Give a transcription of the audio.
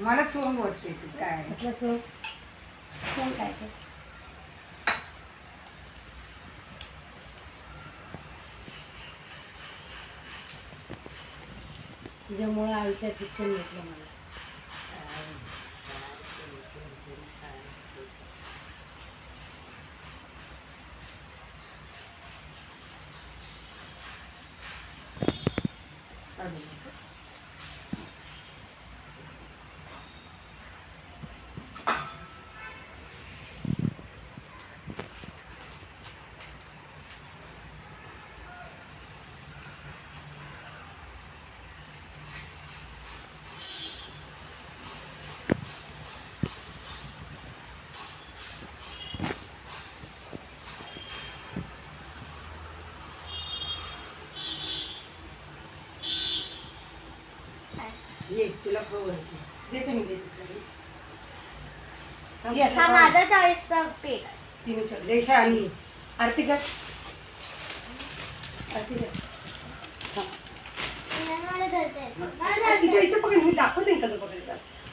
मला सोंग वाटते ती काय म्हटलं सोंग सोंग काय ते तुझ्यामुळं आयुष्यात शिक्षण घेतलं मला. ये तुला खवळते देते मी देते हा माझा 40चा पेट. तिने जयशा आणि आरती कर आरती कर मला धरता येत. इथं इथं पकड मी दाखवते कसं पकडायचं असतं